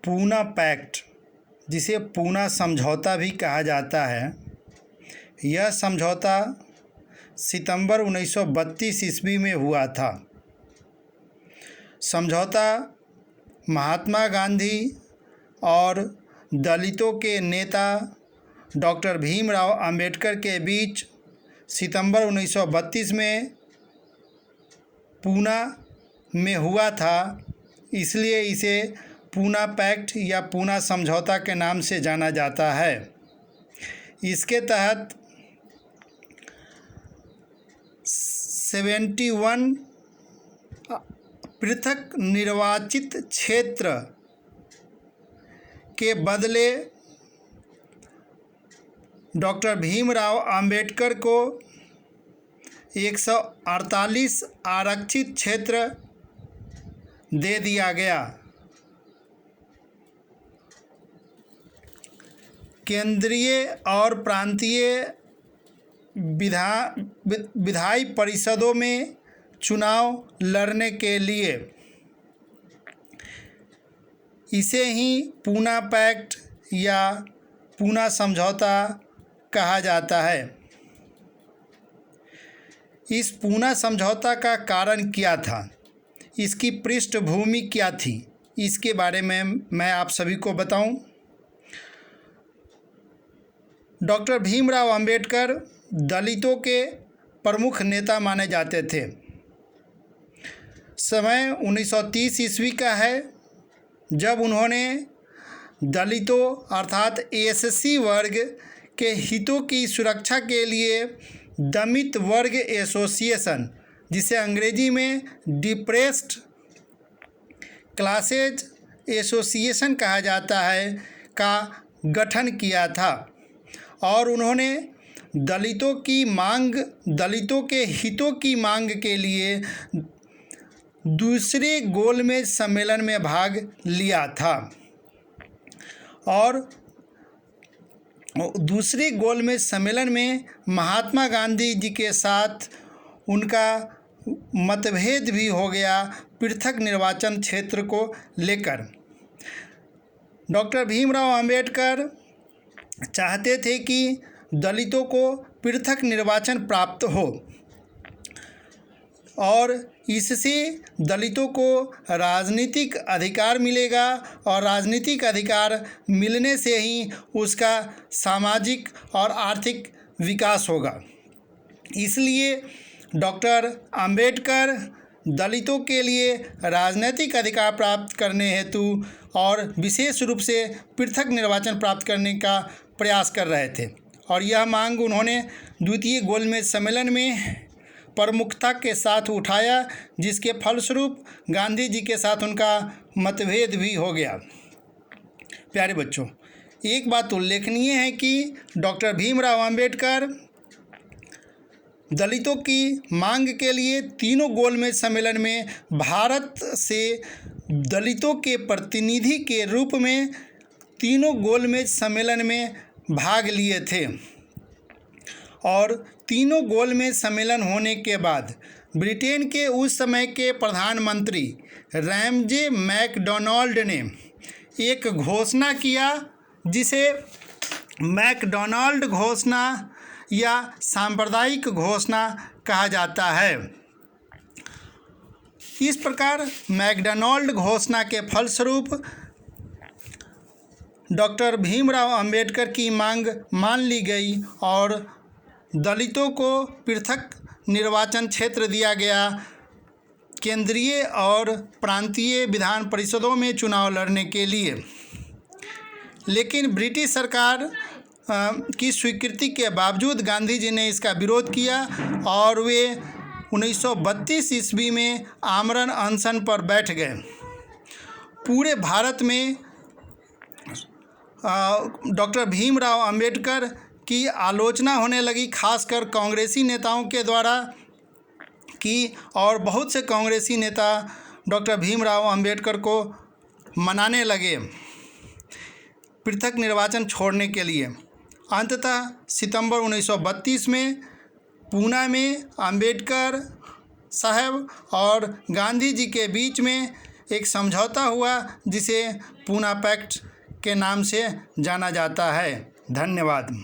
Poona pact, जिसे पूना समझौता भी कहा जाता है, यह समझौता सितंबर 1932 ईस्वी में हुआ था। समझौता महात्मा गांधी और दलितों के नेता डॉक्टर भीमराव अंबेडकर के बीच सितंबर 1932 में पूना में हुआ था, इसलिए इसे पूना पैक्ट या पूना समझौता के नाम से जाना जाता है। इसके तहत 71 पृथक निर्वाचित क्षेत्र के बदले डॉक्टर भीमराव अंबेडकर को 148 आरक्षित क्षेत्र दे दिया गया। केंद्रीय और प्रांतीय विधायी परिषदों में चुनाव लड़ने के लिए इसे ही पूना पैक्ट या पूना समझौता कहा जाता है। इस पूना समझौता का कारण क्या था, इसकी पृष्ठभूमि क्या थी, इसके बारे में मैं आप सभी को बताऊं। डॉक्टर भीमराव अंबेडकर दलितों के प्रमुख नेता माने जाते थे। समय 1930 ईस्वी का है जब उन्होंने दलितों अर्थात एससी वर्ग के हितों की सुरक्षा के लिए दलित वर्ग एसोसिएशन, जिसे अंग्रेजी में डिप्रेस्ड क्लासेज एसोसिएशन कहा जाता है, का गठन किया था और उन्होंने दलितों के हितों की मांग के लिए दूसरे गोलमेज सम्मेलन में भाग लिया था और दूसरे गोलमेज सम्मेलन में महात्मा गांधी जी के साथ उनका मतभेद भी हो गया पृथक निर्वाचन क्षेत्र को लेकर। डॉक्टर भीमराव अंबेडकर चाहते थे कि दलितों को पृथक निर्वाचन प्राप्त हो और इससे दलितों को राजनीतिक अधिकार मिलेगा और राजनीतिक अधिकार मिलने से ही उसका सामाजिक और आर्थिक विकास होगा। इसलिए डॉक्टर अंबेडकर दलितों के लिए राजनीतिक अधिकार प्राप्त करने हेतु और विशेष रूप से पृथक निर्वाचन प्राप्त करने का प्रयास कर रहे थे और यह मांग उन्होंने द्वितीय गोलमेज सम्मेलन में प्रमुखता के साथ उठाया, जिसके फलस्वरूप गांधी जी के साथ उनका मतभेद भी हो गया। प्यारे बच्चों, एक बात उल्लेखनीय है कि डॉक्टर भीमराव अंबेडकर दलितों की मांग के लिए तीनों गोलमेज सम्मेलन में भारत से दलितों के प्रतिनिधि के रूप में तीनों गोलमेज सम्मेलन में भाग लिए थे और तीनों गोलमेज सम्मेलन होने के बाद ब्रिटेन के उस समय के प्रधानमंत्री रैमजे मैकडोनाल्ड ने एक घोषणा किया, जिसे मैकडोनाल्ड घोषणा या सांप्रदायिक घोषणा कहा जाता है। इस प्रकार मैकडोनाल्ड घोषणा के फलस्वरूप डॉक्टर भीमराव अंबेडकर की मांग मान ली गई और दलितों को पृथक निर्वाचन क्षेत्र दिया गया केंद्रीय और प्रांतीय विधान परिषदों में चुनाव लड़ने के लिए। लेकिन ब्रिटिश सरकार की स्वीकृति के बावजूद गांधी जी ने इसका विरोध किया और वे 1932 ईस्वी में आमरण अनशन पर बैठ गए। पूरे भारत में डॉक्टर भीमराव अंबेडकर की आलोचना होने लगी, खासकर कांग्रेसी नेताओं के द्वारा की, और बहुत से कांग्रेसी नेता डॉक्टर भीमराव अंबेडकर को मनाने लगे पृथक निर्वाचन छोड़ने के लिए। अंततः सितंबर 1932 में पूना में अंबेडकर साहब और गांधी जी के बीच में एक समझौता हुआ जिसे पूना पैक्ट के नाम से जाना जाता है। धन्यवाद।